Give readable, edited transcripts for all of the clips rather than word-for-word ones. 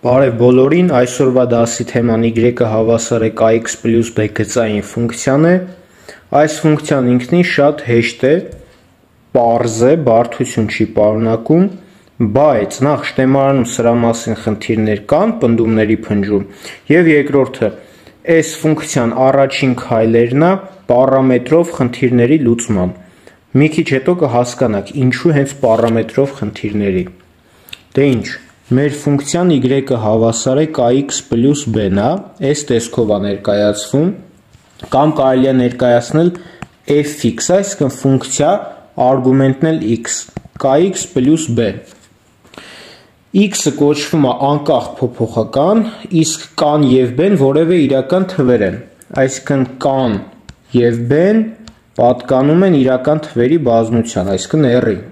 Բարև բոլորին, այսօրվա դասի թեման y-ը հավասար է kx plus b գծային ֆունկցիան է։ Այս ֆունկցիան ինքնին շատ հեշտ է, պարզ է, բարդություն չի պարունակում, բայց նախ շտեմարանում սրա մասին խնդիրներ կան, պնդումների փնջում, եւ երկրորդը, այս ֆունկցիան առաջին քայլերն է պարամետրով խնդիրների լուծման։ Մի քիչ հետո կհասկանաք ինչու հենց պարամետրով խնդիրների։ Դե ինչ, մեր ֆունկցիան y-ը հավասար է kx plus b-ն է, այս տեսքով է ներկայացվում, կամ կարելի է ներկայացնել f(x), այսինքն ֆունկցիա արգումենտն էլ x, kx plus b։ X-ը կոչվում է անկախ փոփոխական, իսկ կան եւ b-ն որևէ իրական թվեր են, այսինքն կան եւ b-ն պատկանում են իրական թվերի բազմության, այսինքն r-ին։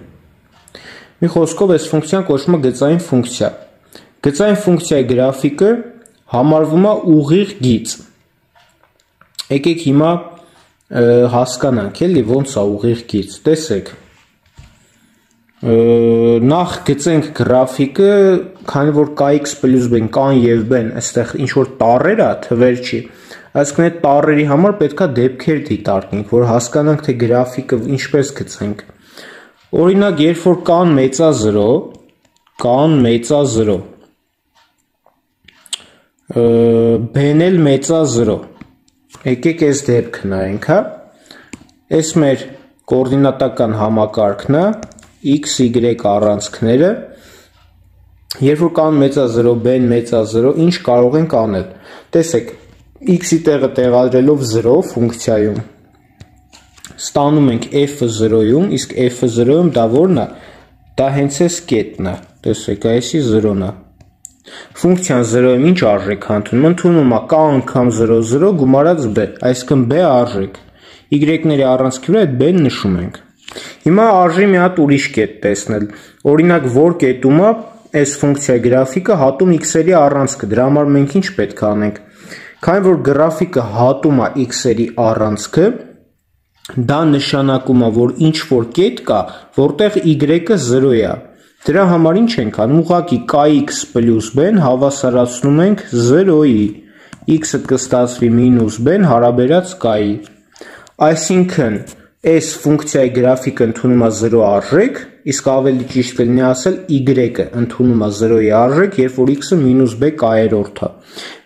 Մի խոսքով այս ֆունկցիան կոչվում է գծային ֆունկցիա։ Գծային ֆունկցիայի գրաֆիկը համարվում է ուղիղ գիծ։ Եկեք հիմա հասկանանք, էլի ոնց է ուղիղ գիծ։ Տեսեք։ Նախ գծենք գրաֆիկը, քանի որ kx plus b-ն կան եւ b-ն, այստեղ ինչ որ տառեր է, թվեր չի։ Այսինքն այդ տառերի համար պետքա դեպքեր դիտարկենք, որ հասկանանք, թե գրաֆիկը ինչպես գծենք։ Օրինակ, երբ որ կան մեծա 0, b-ն էլ մեծա 0, եկեք այս դեպքը նայենք, հա։ Այս մեր կոորդինատական համակարգն է, x, y առանցքները, երբ որ կան մեծա 0, b-ն մեծա 0, ինչ կարող ենք անել։ Տեսեք, x-ի տեղը տեղադրելով 0 ֆունկցիայում, ստանում ենք f-ը 0-ում, իսկ f-ը 0-ում դա որն է, դա հենց այս կետն է, տեսեք, այսի 0-ն է։ Ֆունկցիան 0-ում ինչ արժեք ընդունում, ընդունում է k անգամ 0, 0 գումարած b, այսինքն b արժեք, y-ների առանցքի վրա այդ b-ն նշում ենք։ Հիմա արժի մի հատ ուրիշ կետ տեսնել, օրինակ որ կետում է այս ֆունկցիայի գրաֆիկը հատում x-երի առանցքը, դրա համար մենք ինչ պետք է անենք, քանի որ գրաֆիկը հատում է x-երի առանցքը, դա նշանակում է, որ ինչ որ կետ կա, որտեղ y-ը 0 է։ Դրա համար ինչ ենք անում, ուղղակի kx plus b-ն հավասարացնում ենք 0-ի, x-ը կստացվի մինուս b-ն հարաբերած k-ի։ Այսինքն, այս ֆունկցիայի գրաֆիկը ընդունում է 0 արժեք, իսկ ավելի ճիշտ կլինի ասել y-ը ընդունում է 0-ի արժեք, երբ որ x-ը մինուս b k-րդ է։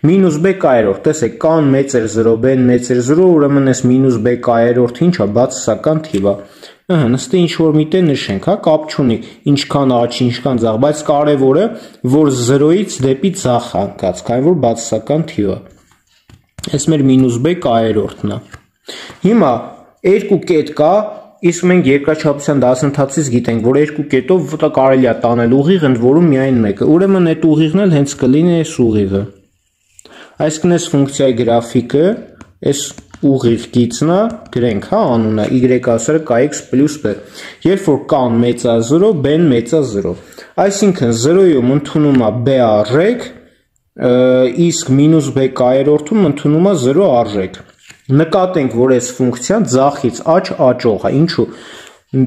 Մինուս b k-րդ, տեսեք, k-ն մեծեր 0, b-ն մեծեր 0, ուրեմն այս մինուս b k-րդը ինչ է, բացասական թիվ է։ Նստի ինչ որ միտեղ նշենք, հա, կապ չունի, ինչքան աճ, ինչքան ձախ, բայց կարևորը, որ 0-ից դեպի ձախ հանգած, քանի որ բացասական թիվ է։ Այս մեր մինուս b k-րդն է։ Հիմա երկու կետ կա, իսկ մենք երկրաչափության դասընթացից գիտենք, որ երկու կետով կարելի է տանել ուղիղ, ընդ որում միայն մեկը։ Ուրեմն այդ ուղիղն էլ հենց կլինի այս ուղիղը։ Այսինքն այս ֆունկցիայի գրաֆիկը, այս ուղիղ գիծն է, գրենք, հա, անունը y ասել kx plus b։ Երբ որ k-ն մեծա 0, b-ն մեծա 0։ Այսինքն 0-ում ընդունում է b արժեք, իսկ մինուս b k-րդում ընդունում է 0 արժեք։ Նկատենք, որ այս ֆունկցիան ձախից աճ աճող է, ինչու։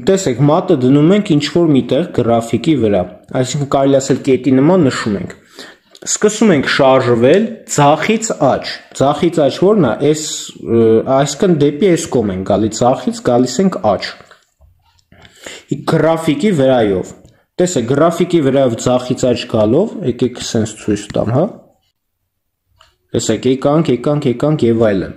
Տեսեք, մատը դնում ենք ինչ որ միտեղ գրաֆիկի վրա, այսինքն կարելի ասել կետի նման նշում ենք։ Սկսում ենք շարժվել ձախից աճ, ձախից աճ որն է, այսինքն դեպի այս կողմ ենք գալի, ձախից գալիս ենք աճ։ Գրաֆիկի վրայով, տեսեք, գրաֆիկի վրայով ձախից աճ գալով, եկեք սենց ցույց տամ, հա։ Տեսեք, եկանք եւ այլն։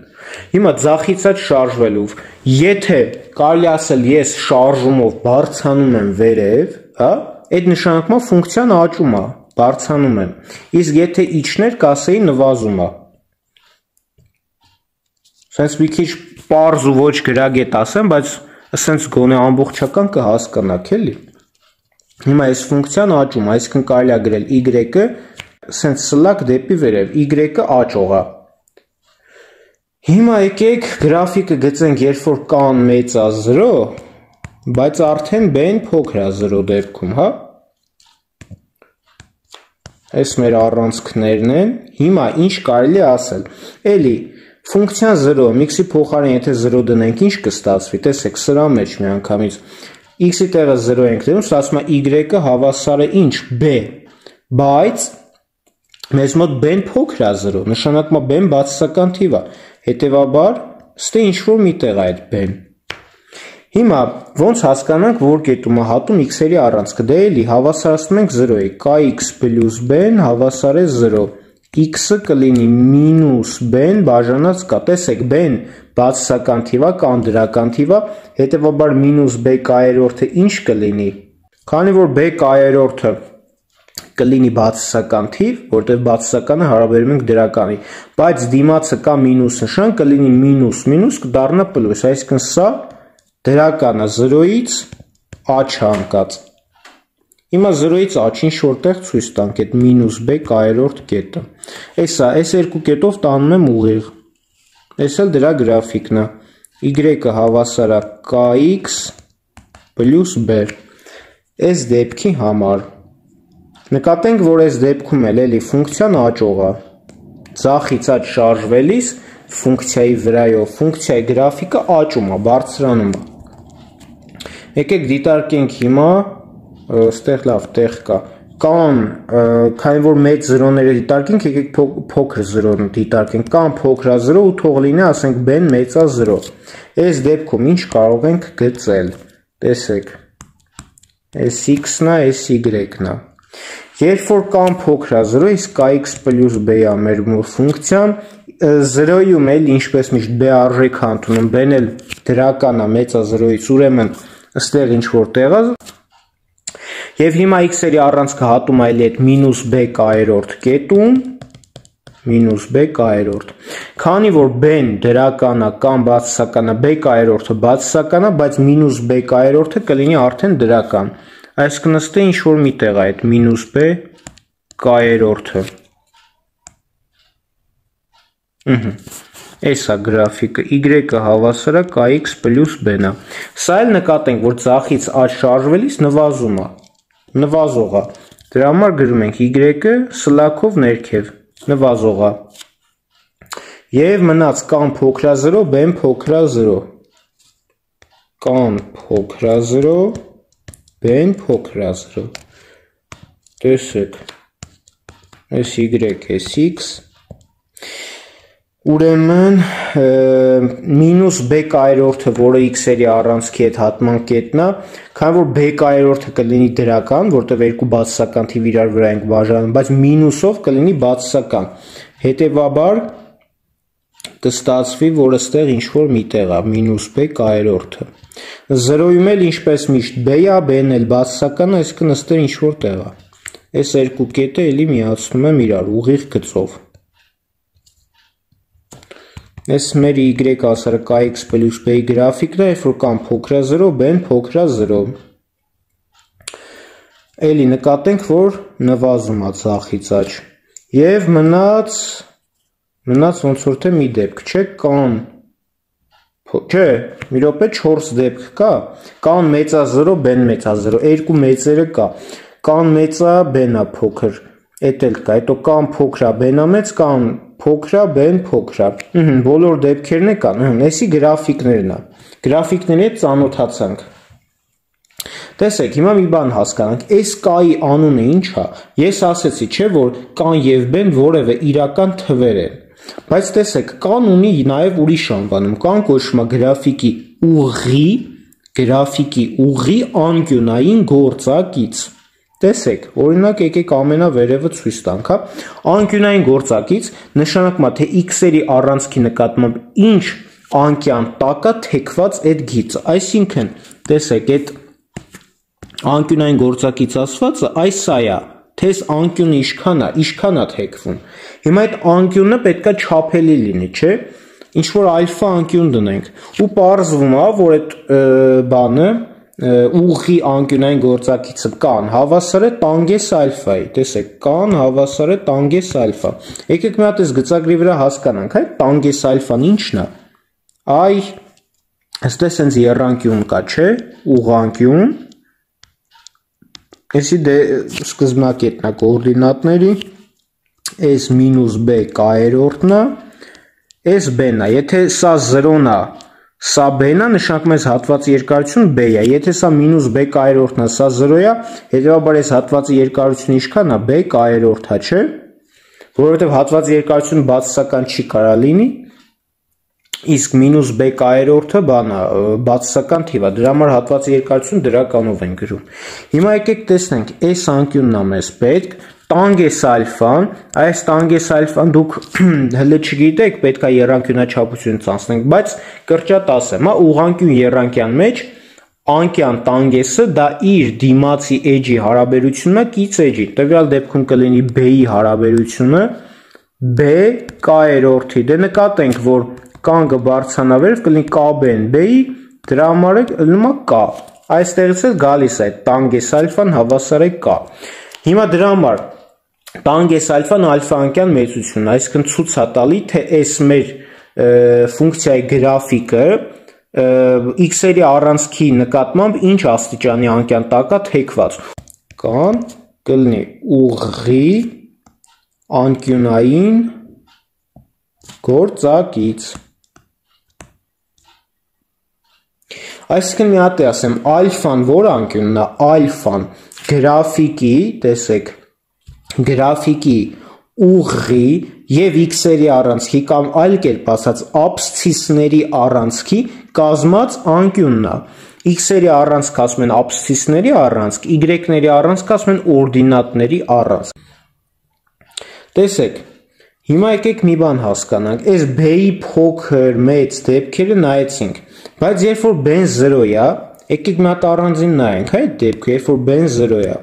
Հիմա ձախից աճ շարժվելով, եթե կարելի ասել ես շարժումով բարձրանում եմ վերև, հա, այդ նշանակում է ֆունկցիան աճում է, բարձրանում եմ, իսկ եթե իջներ կասեի նվազում է։ Սենց մի քիչ պարզ ու ոչ գրագետ ասեմ, բայց սենց գոնե ամբողջական կհասկանաք, էլի։ Հիմա այս ֆունկցիան աճում է, այսինքն կարելի է գրել y-ը սենց սլակ դեպի վերև, y-ը աճող է։ Հիմա եկեք գրաֆիկը գծենք, երբ որ k-ն մեծա 0, բայց արդեն b-ն փոքր է 0 դեպքում, հա։ Այս մեր առանցքներն են, հիմա ինչ կարելի ասել, էլի, ֆունկցիան 0, x-ի փոխարեն եթե 0 դնենք, ինչ կստացվի, տեսեք, սրա մեջ մի անգամից, x-ի տեղը 0 ենք դնում, ստացվում է y-ը հավասար է ինչ, b, բայց մեզ մոտ b-ն փոքր է 0, նշանակում է b-ն բացասական թիվ է, հետևաբար ստե ինչ-որ միտեղ է այդ b-ն։ Հիմա ոնց հասկանանք, որ կետումը հատում x-երի առանցքը, դե էլի հավասարացնում ենք 0-ի, kx plus b-ն հավասար է 0, x-ը կլինի մինուս b-ն բաժանած k, տեսեք b-ն բացասական թիվ է կամ դրական թիվ է, հետևաբար մինուս b կայերորդը ինչ կլինի, քանի որ b կայերորդը կլինի բացասական թիվ, որտեղ բացասականը հարաբերում ենք դրականի, բայց դիմացը կա մինուս նշան, կլինի մինուս մինուս կդառնա պլյուս, այսինքն սա դրականը 0-ից աճ հանկած։ Հիմա 0-ից աճին շորտեղ ցույց տանք այդ մինուս b կայերորդ կետը։ Այս երկու կետով տանում եմ ուղիղ։ Այս էլ դրա գրաֆիկն է։ Y-ը հավասար է kx plus b։ Այս դեպքի համար նկատենք, որ այս դեպքում էլի ֆունկցիան աճող է։ Ձախից աճ շարժվելիս ֆունկցիայի վրայով ֆունկցիայի գրաֆիկը աճում է, բարձրանում է։ Եկեք դիտարկենք հիմա, ստեղ լավ տեղ կա, կան, քանի որ մեծ զրոները դիտարկենք, եկեք փոքր զրոն դիտարկենք, կան փոքր 0 ու թող լինի, ասենք b-ն մեծ 0։ Այս դեպքում ինչ կարող ենք գծել, տեսեք, այս x-ն է, այս y-ն է։ Երբ որ կան փոքր 0, իսկ kx plus b-ը մեր ֆունկցիան, 0-ում էլ ինչպես միշտ b արժեք ընդունում, b-ն էլ դրական է, մեծ 0-ից, ուրեմն ստեղ ինչ որ տեղ է, եւ հիմա x-երի առանցքը հատում այլ այդ մինուս b կայերորդ կետում, մինուս b կայերորդ, քանի որ b-ն դրական է կամ բացասական է, b կայերորդը բացասական է, բայց մինուս b կայերորդը կլինի արդեն դրական, այսինքն ստե ինչ որ միտեղ է այդ մինուս b կայերորդը։ Այս է գրաֆիկը, y-ը հավասար է kx plus b-ն է։ Սա էլ նկատենք, որ ձախից աճ շարժվելիս նվազում է, նվազող է։ Դրա համար գրում ենք y-ը սլաքով ներքև, նվազող է։ Եվ մնաց կան փոքր 0, b-ն փոքր 0։ Կան փոքր 0, b-ն փոքր 0։ Տեսեք, այս y, այս x, ուրեմն մինուս b կայերորդը, որը x-երի առանցքի հետ հատման կետն է, քանի որ b կայերորդը կլինի դրական, որտեղ երկու բացասական թիվ իրար վրա ենք բաժանում, բայց մինուսով կլինի բացասական։ Հետևաբար կստացվի, որ այստեղ ինչ որ միտեղ է մինուս b կայերորդը։ 0-ում էլ ինչպես միշտ b-ը, b-ն էլ բացասական, այսինքն այստեղ ինչ որ տեղ է։ Այս երկու կետը էլի միացնում եմ իրար ուղիղ գծով։ Այս մեր y ասարը kx plus b-ի գրաֆիկն է, երբ որ կան փոքր 0, b-ն փոքր 0։ Էլի նկատենք, որ նվազում է ձախից աճ։ Եվ մնաց ոնց որ թե մի դեպք, չէ, կան, չէ, մի րոպե 4 դեպք կա, կան մեծ 0, b-ն մեծ 0, երկու մեծերը կա, կան մեծ, b-ն է փոքր, էդ էլ կա, հետո կան փոքր, b-ն է մեծ, կան փոքր, b-ն փոքր, բոլոր դեպքերն է կան, այսի գրաֆիկներն է, գրաֆիկների հետ ծանոթացանք։ Տեսեք, հիմա մի բան հասկանանք, այս k-ի անունը ինչ է, ես ասեցի, չէ, որ կան և b-ն որևէ իրական թվեր են, բայց տեսեք, կան ունի նաև ուրիշ անվանում, կան կոչվում է գրաֆիկի ուղղի անկյունային գործակից։ Տեսեք, օրինակ եկեք ամենավերևը ցույց տանք, հա, անկյունային գործակից նշանակում է, թե x-երի առանցքի նկատմամբ ինչ անկյան տակա թեքված այդ գիծը, այսինքն, տեսեք, այդ անկյունային գործակից ասվածը այս սա է, թե այս անկյունը ինչքան է թեքվում։ Հիմա այդ անկյունը պետքա չափելի լինի, չէ, ինչ որ ալֆա անկյուն դնենք, ու պարզվում է, որ այդ բանը ուղղի անկյունային գործակիցը կան հավասար է տանգես ալֆայի, տեսեք, կան հավասար է տանգես ալֆա։ Եկեք մի հատ այս գծագրի վրա հասկանանք, այդ տանգես ալֆան ինչն է։ Այ, այստեղ սենց եռանկյուն կա, չէ, ուղղանկյուն, այսի դե սկզբնակետն է կոորդինատների, այս մինուս b կայերորդն է, այս b-ն է, եթե սա 0-ն է, սա b-ն է, նշանակում այս հատվածի երկարությունը b է, եթե սա մինուս b կայերորդն է, սա 0 է, հետևաբար այս հատվածի երկարությունը ինչքան է, b կայերորդը, չէ, որովհետև հատվածի երկարությունը բացասական չի կարա լինի, իսկ մինուս b կայերորդը բանա բացասական թիվ է, դրա համար հատվածի երկարությունը դրականով են գրում։ Հիմա եկեք տեսնենք, այս անկյունն է մեզ պետք, տանգես ալֆան, այս տանգես ալֆան դուք հələ չգիտեք, պետք է եռանկյունաչափություն ցանցնենք, բայց կրճատ ասեմ, հա, ուղղանկյուն եռանկյան մեջ անկյան տանգեսը դա իր դիմացի էջի հարաբերությունն է կից էջի, տվյալ դեպքում կլինի b-ի հարաբերությունը b կայերորդի, դե նկատենք, որ կանգը բարձրանա վերև, կլինի k-b-ն b-ի, դրա համար լինում է k, այստեղից էլ գալիս է տանգես ալֆան հավասար է k։ Հիմա դրա համար տանգես ալֆան ալֆա անկյան մեծությունն է, այսինքն ցույց է տալի, թե այս մեր ֆունկցիայի գրաֆիկը x-երի առանցքի նկատմամբ ինչ աստիճանի անկյան տակ է թեքված։ Կան կլինի ուղղի անկյունային գործակից։ Այսինքն մի հատ է ասեմ, ալֆան որ անկյունն է, ալֆան գրաֆիկի, տեսեք, գրաֆիկի ուղղի եւ x-երի առանցքի կամ այլ կերպ ասած աբսցիսների առանցքի կազմած անկյունն է։ X-երի առանցք ասում են աբսցիսների առանցք, y-ների առանցք ասում են օրդինատների առանցք։ Տեսեք, հիմա եկեք մի բան հասկանանք, այս b-ի փոքր, մեծ դեպքերը նայեցինք, բայց երբ որ b-ն 0 է, եկեք մի հատ առանձին նայենք, այդ դեպքը, երբ որ b-ն 0 է,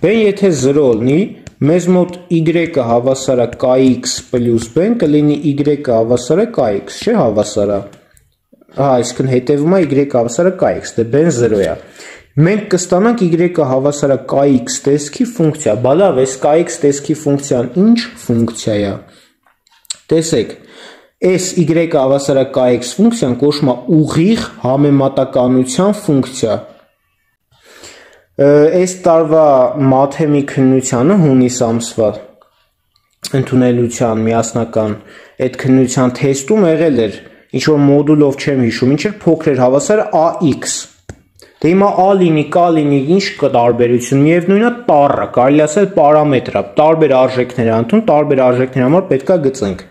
b-ն եթե 0 լինի, մեզ մոտ y-ը հավասար է kx պլյուս b-ն կլինի y-ը հավասար է kx, չէ հավասար է, այսինքն հետևում է y-ը հավասար է kx, դե b-ն 0 է, մենք կստանանք y-ը հավասար է kx տեսքի ֆունկցիա, բալավ, այս kx տեսքի ֆունկցիան ինչ ֆունկցիա է, տեսեք, այս y-ը հավասար է kx ֆունկցիան կոչվում է ուղիղ համեմատականության ֆունկցիա։ Այս տարվա մաթեմի քննությանը հունիս ամսվա ընդունելության միասնական այդ քննության թեստում եղել էր, ինչ որ մոդուլով չեմ հիշում, ինչ էր փոքր էր հավասար ax։ Դե հիմա a լինի, k լինի, ինչ կա տարբերություն, միևնույնն է տառը, կարելի ասել պարամետր է, տարբեր արժեքներ է ընդունում, տարբեր արժեքների համար պետք է գծենք։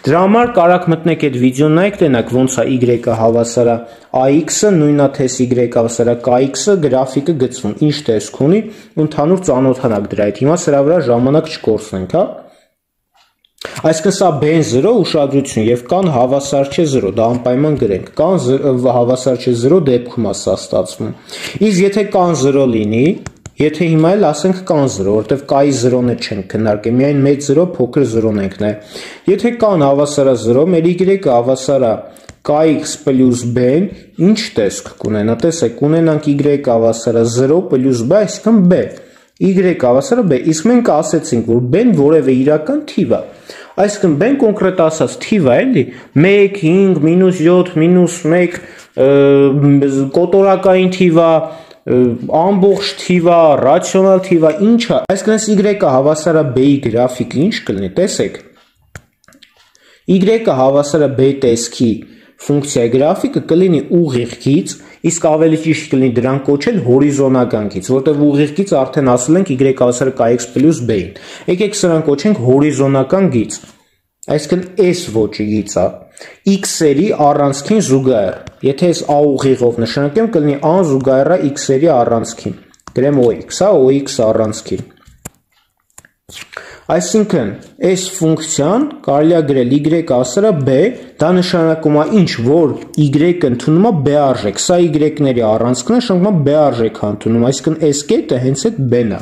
Դրա համար կարաք մտնեք այդ վիդեոն նայեք, տենաք ոնց է y-ը հավասար է ax-ը, նույնն է թե y-ը հավասար է kx-ը, գրաֆիկը գծվում, ինչ տեսք ունի, ընդհանուր ծանոթանաք դրա հետ։ Հիմա սրա վրա ժամանակ չկորցնենք, հա։ Այսինքն սա b-ն 0 ուշադրություն եւ կան հավասար չէ 0, դա անպայման գրենք։ Կան հավասար չէ 0 դեպքում է սա ստացվում։ Իսկ եթե կան 0 լինի, եթե հիմա էլ ասենք կան 0, որտեվ k-ի 0-ը չենք քննարկել, միայն մեծ 0, փոքր 0-ն ենք նայ։ Եթե կան հավասար է 0, մեր y-ը հավասար է kx պլյուս b-ն, ինչ տեսք կունենա, տեսեք, կունենանք y-ը հավասար է 0 պլյուս b, այսինքն b։ Y-ը հավասար է b, իսկ մենք ասեցինք, որ b-ն որևէ իրական թիվ է։ Այսինքն b-ն կոնկրետ ասած թիվ է, էլի, 1, 5, -7, -1, կոտորակային թիվ է, ամբողջ թիվ է, ռացիոնալ թիվ է, ինչ է։ Այսինքն այս y-ը հավասար է b-ի գրաֆիկը, ինչ կլինի, տեսեք։ Y-ը հավասար է b տեսքի ֆունկցիայի գրաֆիկը կլինի ուղիղ գիծ, իսկ ավելի ճիշտ կլինի դրան կոչել հորիզոնական գիծ, որտեղ ուղիղ գիծ արդեն ասել ենք y հավասար է kx պլյուս b-ին։ Եկեք սրան կոչենք հորիզոնական գիծ։ Այսինքն այս ոճի գիծը x-երի առանցքին զուգահեռ։ Եթե այս a ուղիղով նշանակեմ, կլինի a զուգահեռ է x-երի առանցքին։ Գրեմ ox, հա, ox առանցքին։ Այսինքն, այս ֆունկցիան կարելի է գրել y ասել է b, դա նշանակում է ինչ, որ y-ը ընդունում է b արժեք, սա y-ների առանցքն է, նշանակում է b արժեք ընդունում, այսինքն այս կետը հենց այդ b-ն է։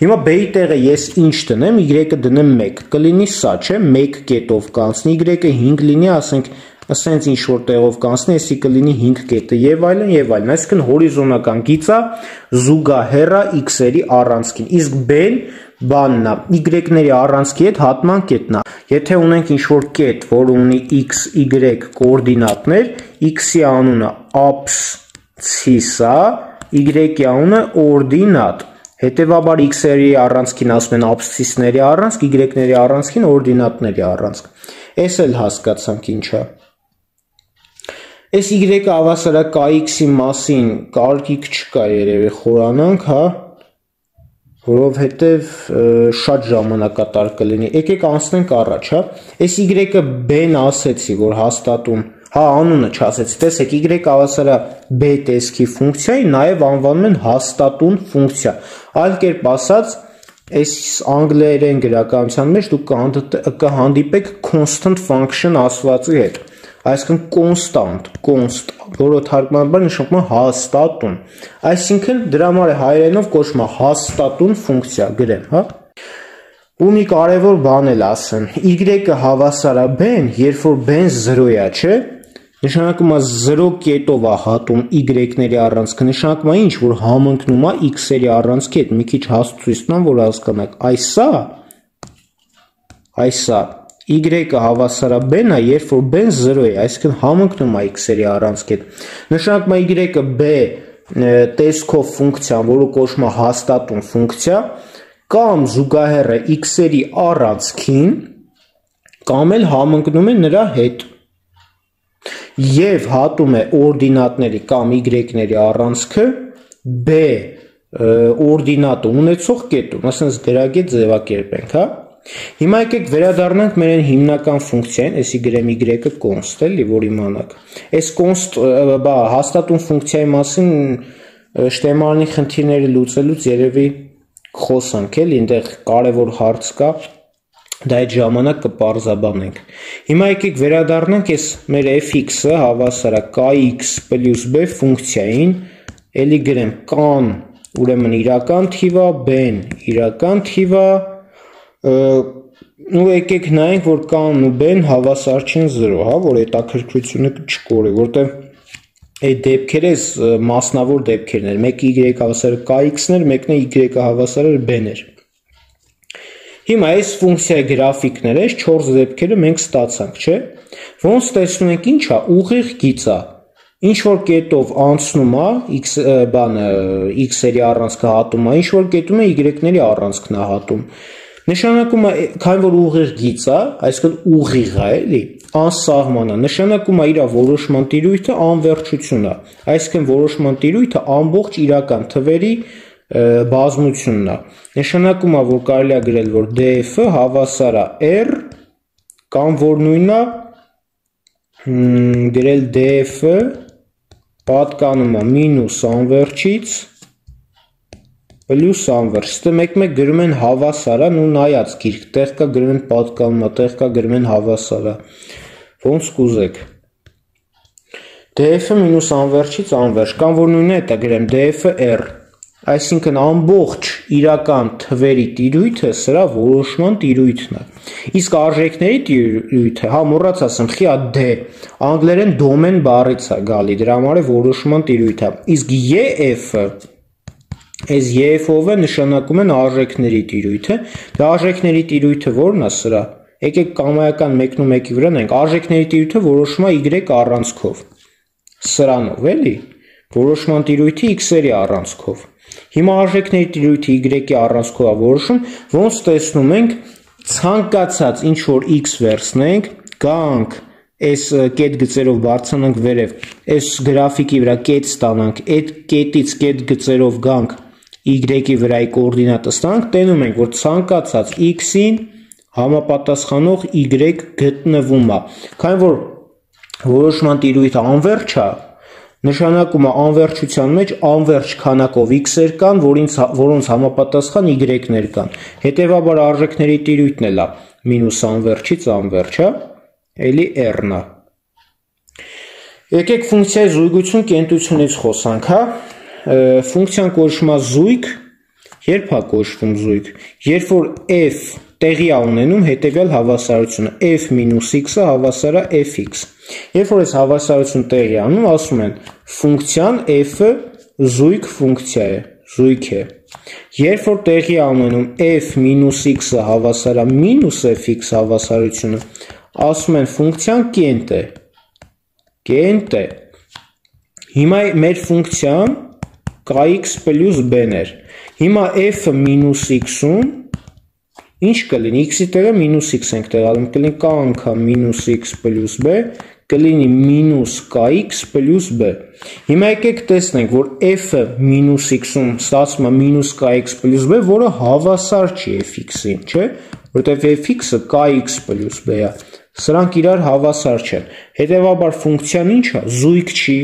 Հիմա b-ի տեղը ես ինչ դնեմ, y-ը դնեմ 1, կլինի սա, չէ, 1 կետով կանցնի, y-ը 5 լինի, ասենք, ասենց ինչ որ տեղով կանցնի, էսի կլինի 5 կետը եւ այլն եւ այլն, այսինքն հորիզոնական գիծը զուգահեռ է x-երի առանցքին, իսկ b-ն բանն է, y-ների առանցքի հետ հատման կետն է։ Եթե ունենք ինչ-որ կետ, որ ունի x, y կոորդինատներ, x-ի անունը աբսցիս է, y-ի անունը օրդինատ։ Հետևաբար x-երի առանցքին ասում են աբսցիսների առանցք, y-ների առանցքին օրդինատների առանցք։ Էս էլ հասկացանք ինչ է։ Այս y-ը հավասար է kx-ի մասին կարիք չկա երևի խորանանք, հա։ որովհետև շատ ժամանակատար կլինի։ Եկեք անցնենք առաջ, հա։ Այս y-ը b-ն ասեցի, որ հաստատում, հա, անունը չասեցի, տեսեք, y հավասար է b տեսքի ֆունկցիայի, նաև անվանում են հաստատուն ֆունկցիա։ Այլ կերպ ասած, այս անգլերեն գրականության մեջ դուք կհանդիպեք constant function ասվածի հետ, այսինքն constant, որը թարգմանաբար նշանակում է հաստատուն, այսինքն դրա համար է հայերենով կոչվում է հաստատուն ֆունկցիա, գրեմ, հա։ Ու մի կարևոր բան էլ ասեմ, y-ը հավասար է b-ն, երբ որ b-ն 0 է, չէ, նշանակում է 0 կետով է հատում y-ների առանցքը, նշանակում է ինչ, որ համընկնում է x-երի առանցքի հետ, մի քիչ հաստ ցույց տամ, որ հասկանաք, այսա y-ը հավասար է b-ն է, երբ որ b-ն 0 է, այսինքն համընկնում է x-երի առանցքի հետ, նշանակում է y-ը b տեսքով ֆունկցիան, որը կոչվում է հաստատուն ֆունկցիա, կամ զուգահեռ է x-երի առանցքին, կամ էլ համընկնում է նրա հետ և հատում է օրդինատների կամ y-ների առանցքը b օրդինատը ունեցող կետում, ասենց գրագետ ձևակերպենք, հա։ Հիմա եկեք վերադառնանք մեր այն հիմնական ֆունկցիային, էսի գրեմ y-ը const էլի, որ իմանաք։ Այս const հաստատուն ֆունկցիայի մասին շտեմարանի խնդիրները լուծելուց երևի խոսանք էլի, այնտեղ կարևոր հարց կա, դա այդ ժամանակ կպարզաբանենք։ Հիմա եկեք վերադառնանք այս մեր fx-ը հավասար է kx + b ֆունկցիային, էլի գրեմ կան, ուրեմն իրական թիվա, b-ն իրական թիվա, ու եկեք նայենք, որ կանն ու b-ն հավասար չեն 0, հա, որ հետաքրքրությունը չկորի, որտեղ այդ դեպքերը մասնավոր դեպքերն էր, մեկը y հավասար kx-ն էր, մեկն y հավասար էր b-ն էր։ Հիմա այս ֆունկցիայի գրաֆիկները, այս 4 դեպքերը մենք ստացանք, չէ։ Ոնց տեսնում ենք ինչ է, ուղիղ գիծ է։ Ինչ որ կետով անցնում է, x-երի առանցքը հատում է, ինչ որ կետում է y-ների առանցքն է հատում։ Նշանակում է, քանի որ ուղիղ գիծ է, այսինքն ուղիղ է, էլի, անսահման է, նշանակում է իր որոշման տիրույթը անվերջություն է, այսինքն որոշման տիրույթը ամբողջ իրական թվերի բազմությունն է, նշանակում է, որ կարելի է գրել, որ df-ը հավասար է r, կամ որ նույնն է գրել df-ը պատկանում է մինուս անվերջից պլյուս անվերջ, ստե մեկ-մեկ գրում են հավասար է, ու նայած գիրք, տեղ կա գրում են պատկանում է, տեղ կա գրում են հավասար է, ոնց կուզեք։ df-ը մինուս անվերջից անվերջ, կամ որ նույնն է դա գրեմ df-ը r, այսինքն ամբողջ իրական թվերի տիրույթը սրա որոշման տիրույթն է։ Իսկ արժեքների տիրույթը, հա, մոռաց ասեմ, խիա d, անգլերեն domain բառից է գալի, դրա համար է որոշման տիրույթը։ Իսկ ef-ը, այս ef-ով է նշանակում են արժեքների տիրույթը, դա արժեքների տիրույթը որն է սրա։ Եկեք կամայական մեկն ու մեկի վրա նայենք, արժեքների տիրույթը որոշվում է y առանցքով։ Սրանով, էլի, որոշման տիրույթը x-երի առանցքով։ Հիմա արժեքների տիրույթը y-ի առանցքով է որոշում, ոնց տեսնում ենք, ցանկացած ինչ որ x վերցնենք, գանք, այս կետ գծերով բարձրանանք վերև, այս գրաֆիկի վրա կետ ստանանք, այդ կետից կետ գծերով գանք y-ի վրայի կոորդինատը ստանանք, տենում ենք, որ ցանկացած x-ին համապատասխանող y գտնվում է։ Քանի որ որոշման տիրույթը անվերջ է, նշանակում է անվերջության մեջ անվերջ քանակով x-եր կան, որոնց համապատասխան y-ներ կան։ Հետևաբար արժեքների տիրույթն էլ է մինուս անվերջից անվերջ, հա, էլի r-ն է։ Եկեք ֆունկցիայի զույգություն կենտրությունից խոսանք, հա։ Ֆունկցիան կոչվում է զույգ, երբ է կոչվում զույգ, երբ որ f տեղի է ունենում հետևյալ հավասարությունը, f մինուս x-ը հավասար է fx։ Երբ որ այս հավասարությունը տեղի է ունենում, ասում են ֆունկցիան f-ը զույգ ֆունկցիա է, զույգ է։ Երբ որ տեղի է ունենում f մինուս x-ը հավասար է մինուս fx հավասարությունը, ասում են ֆունկցիան կենտ է, կենտ է։ Հիմա մեր ֆունկցիան kx պլյուս b-ն էր։ Հիմա f-ը մինուս x-ում ինչ կլինի, x-ի տեղը մինուս x ենք տեղալում, կլինի k անգամ մինուս x պլյուս b, կլինի մինուս kx պլյուս b։ Հիմա եկեք տեսնենք, որ f-ը մինուս x-ում ստացվում է մինուս kx պլյուս b, որը հավասար չի fx-ին, չէ, որտեղ fx-ը kx պլյուս b է, սրանք իրար հավասար չեն, հետևաբար ֆունկցիան ինչ է, զույգ չի,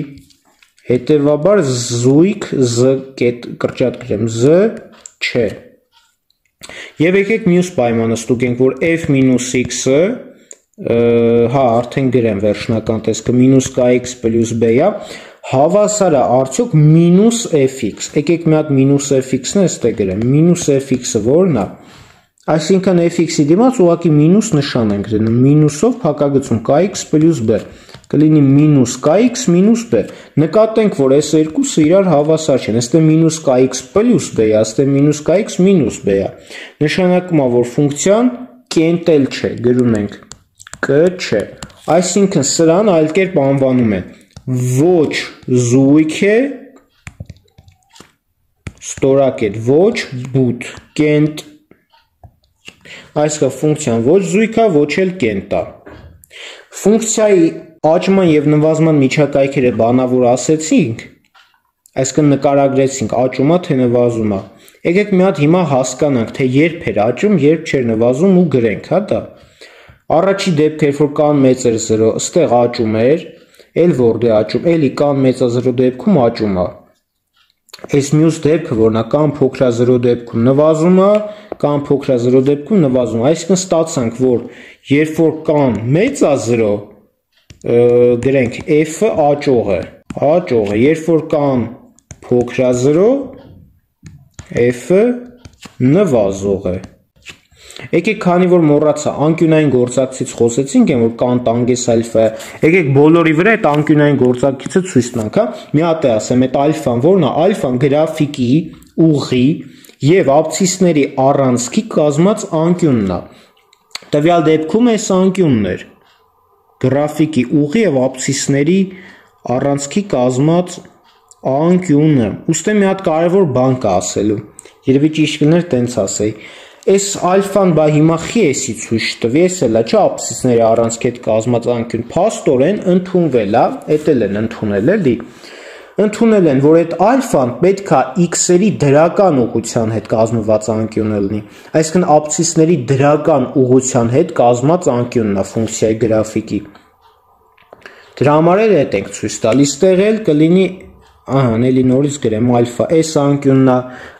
հետևաբար զույգ z կրճատ գրեմ, z չէ։ Եվ եկեք մյուս պայմանը ստուգենք, որ f մինուս x-ը հա, արդեն գրեմ վերջնական տեսքը մինուս kx պլյուս b է, հավասար է արդյոք մինուս fx, եկեք մի հատ մինուս fx-ն է ստե գրեմ, մինուս fx-ը որն է, այսինքն fx-ի դիմաց ուղղակի մինուս նշան ենք դնում, մինուսով փակագծում kx պլյուս b, կլինի մինուս kx մինուս b, նկատենք, որ այս երկուսը իրար հավասար չեն, այստեղ մինուս kx պլյուս b է, այստեղ մինուս kx մինուս b է, նշանակում է, որ ֆունկցիան կենտել չէ, գրում ենք Կ չէ, այսինքն սրան այլ կերպ անվանում են ոչ զույգ է, ստորակետ, ոչ բութ, կենտ, այսինքն ֆունկցիան ոչ զույգ է, ոչ էլ կենտ է։ Ֆունկցիայի աճման եւ նվազման միջակայքերը բանավոր ասեցինք, այսինքն նկարագրեցինք աճում է թե նվազում է։ Եկեք մի հատ հիմա հասկանանք, թե երբ էր աճում, երբ չէր նվազում ու գրենք, հա դա։ Առաջի դեպքը, երբ որ կան մեծեր 0, ստեղ աճում էր, էլ որդ է աճում, էլի կան մեծա 0 դեպքում աճում է։ Այս մյուս դեպքը, որն է կան փոքրա 0 դեպքում նվազում է, կան փոքրա 0 դեպքում նվազում է, այսինքն ստացանք, որ երբ որ կան մեծա 0, գրենք f-ը աճող է, երբ որ կան փոքրա 0, f-ը նվազող է։ Եկեք քանի որ մոռացա անկյունային գործակցից խոսեցինք, որ կան տանգես ալֆա, եկեք բոլորի վրա այդ անկյունային գործակցիցը ցույց տանք, հա։ Մի հատ է ասեմ, այդ ալֆան որն է, ալֆան գրաֆիկի ուղի եւ աբսիսների առանցքի կազմած անկյունն է։ Տվյալ դեպքում այս անկյունն էր գրաֆիկի ուղի եւ աբսիսների առանցքի կազմած անկյունը։ Ուստի մի հատ կարևոր բան կա ասելու։ Երևի ճիշտ կներ տենց ասեի։ Այս ալֆան բա հիմա խի էսի ցույց տվի, էս էլա, չէ, աբսիսների առանցքի հետ կազմած անկյուն, փաստորեն ընդունվել է, էտել են ընդունել էլի։ Ընդունել են, որ այդ ալֆան պետք է x-երի դրական ուղղության հետ կազմված անկյունը լինի։ Այսինքն աբսիսների դրական ուղղության հետ կազմած անկյունն է ֆունկցիայի գրաֆիկի։ Դրա համար էլ այդ ենք ցույց տալիս, ստեղ էլ կլինի էլի նորից գրեմ ալֆա, այս անկյունն է,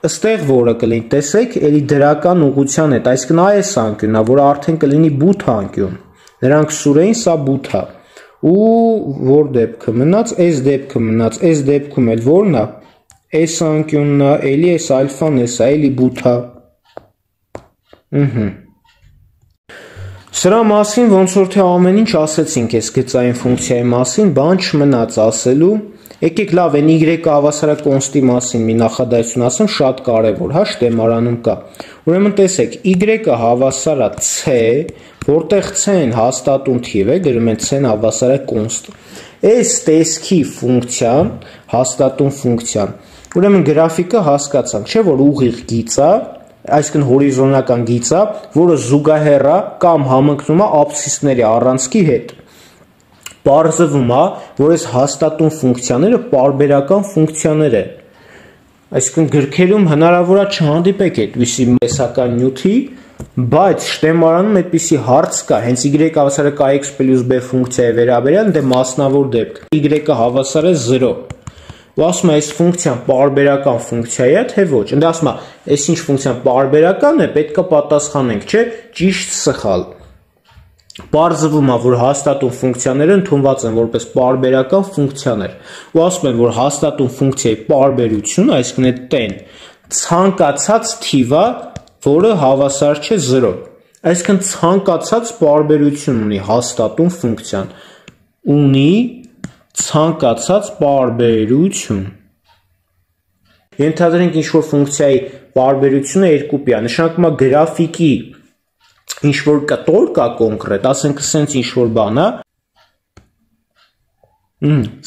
ըստեղ որը կլինի, տեսեք, էլի դրական ուղղության հետ, այսինքն այս անկյունն է, որը արդեն կլինի բութ անկյուն։ Նրանք սուր էին, սա բութ է։ Ու որ դեպքը մնաց, այս դեպքը մնաց, այս դեպքում էլ որն է, այս անկյունն է, էլի այս ալֆան էս է, էլի բութ է։ Սրա մասին ոնց որ թե ամեն ինչ ասեցինք այս գծային ֆունկցիայի մասին, բան չմնաց ասելու։ Եկեք լավ են y-ը հավասարակոնստի մասին մի նախադասություն ասեմ, շատ կարևոր, հա, շտեմարանում կա։ Ուրեմն տեսեք, y-ը հավասար է c, որտեղ c-ն հաստատուն թիվ է, գրում են c-ն հավասար է կոնստ։ Այս տեսքի ֆունկցիան, հաստատուն ֆունկցիան, ուրեմն գրաֆիկը հասկացանք, չէ՞ որ ուղիղ գիծ է, այսինքն հորիզոնական գիծ է, որը զուգահեռ է կամ համընկնում է աբսիսների առանցքի հետ։ Պարզվում է, որ այս հաստատուն ֆունկցիաները պարբերական ֆունկցիաներ են։ Այսինքն գրքերում հնարավոր է չհանդիպեք այդպիսի տեսական նյութի, բայց շտեմարանում այդպիսի հարց կա, հենց y հավասար է kx պլյուս b ֆունկցիայի վերաբերյալ, դե մասնավոր դեպք, y-ը հավասար է 0։ Ու ասում է, այս ֆունկցիան պարբերական ֆունկցիա է, թե ոչ։ Ընդ ասում է, այս ինչ ֆունկցիան պարբերական է, պետք է պատասխանենք, չէ, ճիշտ սխալ։ Պարզվում է, որ հաստատուն ֆունկցիաները ընդունված են որպես պարբերական ֆունկցիաներ։ Ու ասում են, որ հաստատուն ֆունկցիայի պարբերությունը, այսինքն այդ տեն, ցանկացած թիվ է, որը հավասար չէ 0։ Այսինքն ցանկացած պարբերություն ունի հաստատուն ֆունկցիան։ Ունի ցանկացած պարբերություն։ Ենթադրենք ինչ-որ ֆունկցիայի պարբերությունը երկուպի է, նշանակում է գրաֆիկի ինչ-որ կտոր կա կոնկրետ, ասենք սենց ինչ-որ բան է,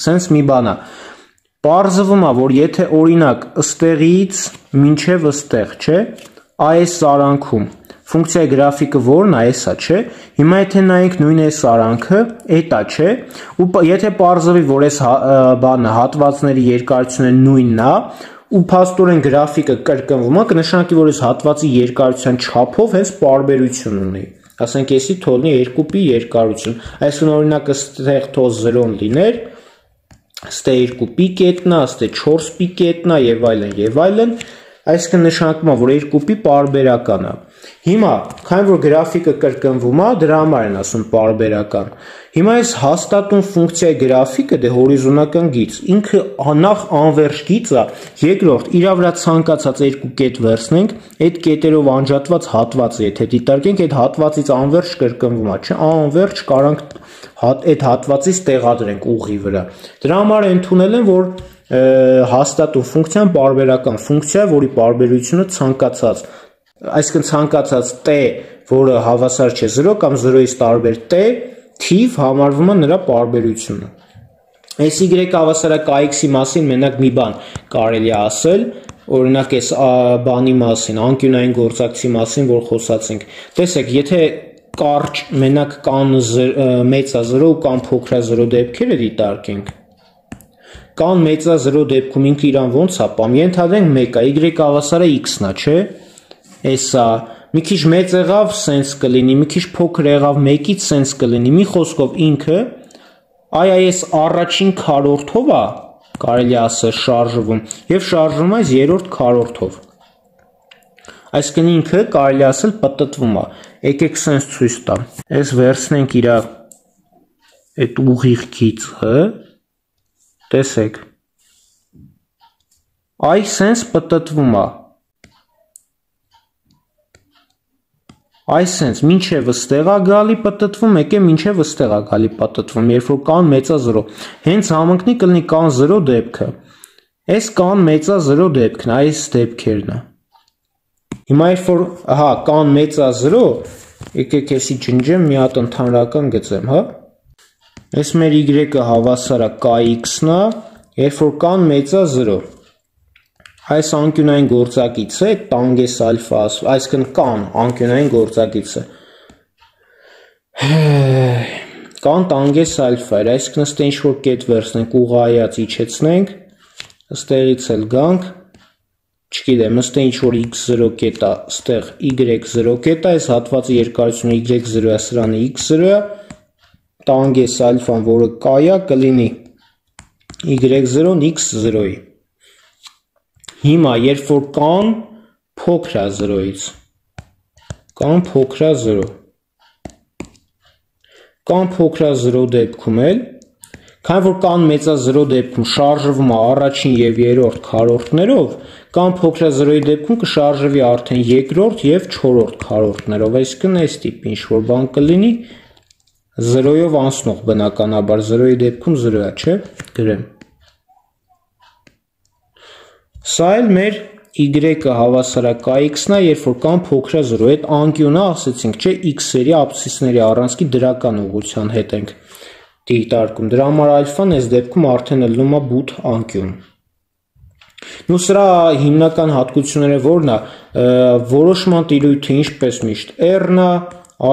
սենց մի բան է, պարզվում է, որ եթե օրինակ ըստեղից մինչև ըստեղ, չէ, այս զարանքում ֆունկցիայի գրաֆիկը որն է, էսա, չէ։ Հիմա եթե նայենք նույն այս արանքը, էտա, չէ, ու եթե պարզվի, որ այս բանը հատվածների երկարությունը նույնն է, ու փաստորեն գրաֆիկը կրկնվում է, կնշանակի, որ այս հատվածի երկարության չափով հենց պարբերություն ունի։ Ասենք էսի թողնի 2 պի երկարություն։ Այսինքն օրինակ այստեղ թող 0-ն լիներ, ստե 2 պի կետնա, ստե 4 պի կետնա եւ այլն, այսինքն նշանակում է, որ 2 պի պարբերական է։ Հիմա, քանի որ գրաֆիկը կրկնվում է, դրա համար են ասում պարբերական։ Հիմա այս հաստատուն ֆունկցիայի գրաֆիկը դե հորիզոնական գիծ, ինքը նախ անվերջ գիծ է, երկրորդ իրա վրա ցանկացած 2 կետ վերցնենք, այդ կետերով անջատված հատվածը եթե դիտարկենք, այդ հատվածից անվերջ կրկնվում է, չէ, անվերջ կարանք այդ հատվածից տեղադրենք ուղի վրա։ Դրա համար ընդունել են, որ հաստատուն ֆունկցիան պարբերական ֆունկցիա, որի պարբերությունը ցանկացած, այսինքն ցանկացած t, որը հավասար չէ 0 կամ 0-ից տարբեր t թիվ համարվում է նրա պարբերությունը։ Այս y հավասարակ ax-ի մասին մենակ մի բան կարելի է ասել, օրինակ այս բանի մասին, անկյունային գործակցի մասին, որ խոսացինք։ Տեսեք, եթե կարճ մենակ կան մեծ է 0 ու կան փոքր է 0 դեպքերը դիտարկենք, կան մեծ է 0 դեպքում ինքը իրան ոնց է պամ, ենթադրենք 1 է, y հավասարը x-ն է, չէ, էսա, մի քիչ մեծ եղավ, սենց կլինի, մի քիչ փոքր եղավ, 1-ից սենց կլինի, մի խոսքով ինքը, այս առաջին քառորդով է, կարելի ասել շարժվում, և շարժվում այս երրորդ քառորդով, այսինքն ինքը կարելի ասել պտտվում է, եկեք սենց ցույց տամ, այս վերցնենք իրա այդ ուղիղ գիծը, տեսեք, այս սենց պտտվում է, այս սենց մինչև ստեղ է գալի պտտվում, եկե մինչև ստեղ է գալի պտտվում, երբ որ կան մեծա 0, հենց համընկնի կլինի կան 0 դեպքը, այս կան մեծա 0 դեպքն, այս դեպքերն է, հիմա երբ որ, կան մեծա 0, եկեք եսի ջնջեմ, մի հատ ընդհանրական գծեմ, այս մեր y-ը հավասար է kx-ն է, երբ որ կան մեծա 0, այս անկյունային գործակիցը, տանգես ալֆա, այսինքն կան անկյունային գործակիցը, կան տանգես ալֆա, այսինքն ստե ինչ-որ կետ վերցնենք, ուղղայած իջեցնենք, ստեղից էլ գանք, չգիտեմ, ստե ինչ-որ x0 կետ է, ստեղ y0 կետ է, այս հատվածի երկարությունը y0 է, սրանը x0 է, տանգես ալֆան, որը կայա, կլինի y0-ն x0-ի։ Հիմա, երբ որ կան փոքր է 0-ից, կան փոքր է 0, կան փոքր է 0 դեպքում էլ, քանի որ կան մեծա 0 դեպքում շարժվում է առաջին և երրորդ քառորդներով, կան փոքր է 0-ի դեպքում կշարժվի արդեն երկրորդ և չորրորդ քառորդներով, այսինքն այս տիպի ինչ-որ բան կլինի, 0-ով անցնող բնականաբար, 0-ի դեպքում 0 է, չէ, գրեմ։ Սա էլ մեր y-ը հավասար է kx-ն է, երբ որ կան փոքր է 0, այդ անկյունը ասեցինք, չէ, x-երի աբսիսների առանցքի դրական ուղղության հետ ենք դիտարկում, դրա համար ալֆան այս դեպքում արդեն ելնում է բութ անկյուն։ Ու սրա հիմնական հատկությունները որն է, որոշման տիրույթը ինչպես միշտ r-ն է,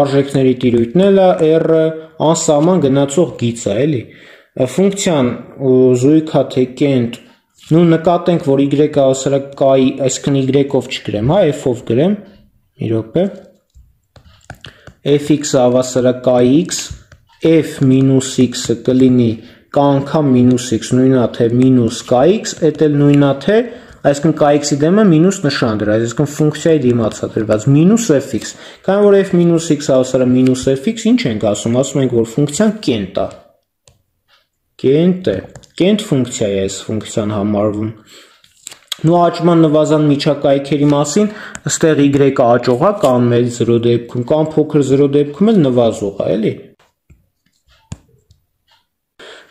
արժեքների տիրույթն էլ է, r-ը անսահման գնացող գիծ է, էլի, ֆունկցիան զույգ է թե կենտ, նու նկատենք, որ y-ը հավասար է k-ի, այսինքն y-ով չգրեմ, f-ով գրեմ, մի րոպե, f(x) հավասար է kx, f մինուս x-ը կլինի k անգամ մինուս x, նույնն է թե մինուս kx, էդ էլ նույնն է թե, այսինքն kx-ի դեմը մինուս նշան դրած, այսինքն ֆունկցիայի դիմաց է դրված, մինուս fx, քանի որ f մինուս x հավասար է մինուս fx, ինչ ենք ասում ենք, որ ֆունկցիան կենտ է, կենտ է, կենտ ֆունկցիա է այս ֆունկցիան համարվում։ Նու աճման նվազան միջակայքերի մասին, ստեղ y-ը աճող է, կան մեծ 0 դեպքում, կան փոքր 0 դեպքում էլ նվազող է, էլի։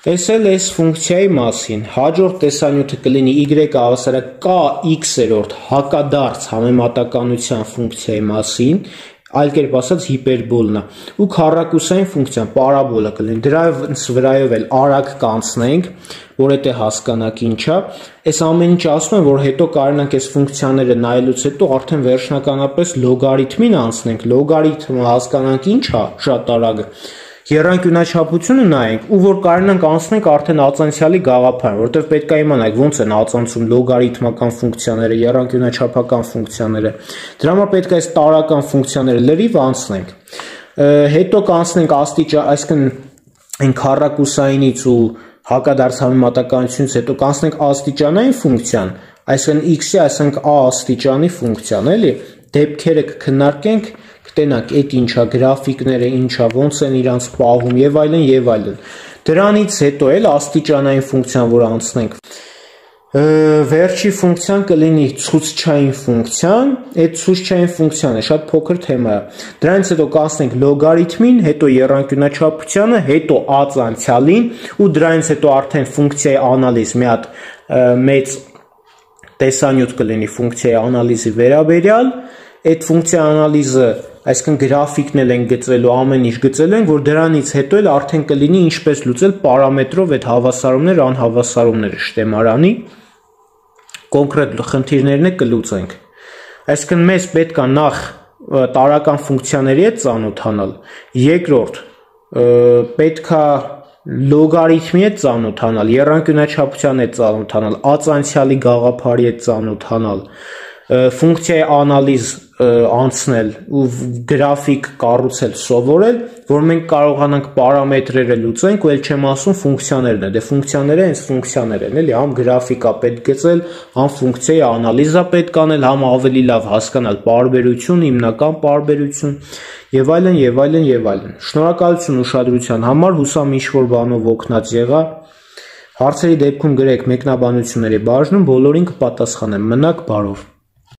Տեսել այս ֆունկցիայի մասին, հաջորդ տեսանյութը կլինի y-ը հավասար է kx-երորդ հակադարձ համեմատականության ֆունկցիայի մասին, այլ կերպ ասած հիպերբոլն է, ու քառակուսային ֆունկցիան պարաբոլա կլինի, դրանց վրայով էլ արագ կանցնենք, որ դա հասկանանք ինչ է, այս ամեն ինչը ասում եմ, որ հետո կարողանանք այս ֆունկցիաները նայելուց հետո արդեն վերջնականապես լոգարիթմին անցնենք, լոգարիթմը հասկանանք ինչ է, շատ արագ եռանկյունաչափությունը նայենք ու որ կարողանանք անցնենք արդեն ածանցյալի գաղափարը, որտեղ պետք է իմանանք ոնց են ածանցում լոգարիթմական ֆունկցիաները, եռանկյունաչափական ֆունկցիաները։ Դրա համար պետք է այս տարրական ֆունկցիաները լրիվ անցնենք։ Հետո կանցնենք աստիճան, այսինքն այն քառակուսայինից ու հակադարձ համեմատականությունից հետո կանցնենք աստիճանային ֆունկցիան, այսինքն x-ի, այսինքն a աստիճանի ֆունկցիան, էլի, դեպքերը կքննարկենք, կտենանք այդ ինչա, գրաֆիկները ինչա, ոնց են իրանց պահում եւ այլն եւ այլն։ Դրանից հետո էլ աստիճանային ֆունկցիան, որ անցնենք, վերջի ֆունկցիան կլինի ցուցչային ֆունկցիան, այդ ցուցչային ֆունկցիան է շատ փոքր թեմա է։ Դրանից հետո կանցնենք լոգարիթմին, հետո եռանկյունաչափությանը, հետո ածանցյալին ու դրանից հետո արդեն ֆունկցիայի անալիզ մի հատ մեծ տեսանյութ կլինի ֆունկցիայի անալիզի վերաբերյալ, այդ ֆունկցիա անալիզը, այսինքն գրաֆիկն են գծելու, ամեն ինչ գծելու են, որ դրանից հետո էլ արդեն կլինի ինչպես լուծել պարամետրով այդ հավասարումներ, անհավասարումները շտեմարանի, կոնկրետ խնդիրներն է կլուծենք։ Այսինքն մեզ պետք է նախ տարրական ֆունկցիաների հետ ծանոթանալ, երկրորդ պետք է լոգարիթմի հետ ծանոթանալ, եռանկյունաչափության հետ ծանոթանալ, ածանցյալի գաղափարի հետ ծանոթանալ, ֆունկցիայի անալիզ անցնել ու գրաֆիկ կառուցել սովորել, որ մենք կարողանանք պարամետրերը լուծենք, ու էլ չեմ ասում ֆունկցիաներն է, դե ֆունկցիաները հենց ֆունկցիաներ են, էլի, համ գրաֆիկա պետք գծել, համ ֆունկցիայի անալիզա պետք անել, համ ավելի լավ հասկանալ պարբերություն, հիմնական պարբերություն եւ այլն եւ այլն եւ այլն։ Շնորհակալություն ուշադրության համար, հուսամ ինչ-որ բանով օգնած եղա։ Հարցերի դեպքում գրեք մեկնաբանությունների բաժնում, բոլորին կպատասխանեմ։ Մնաք բարով։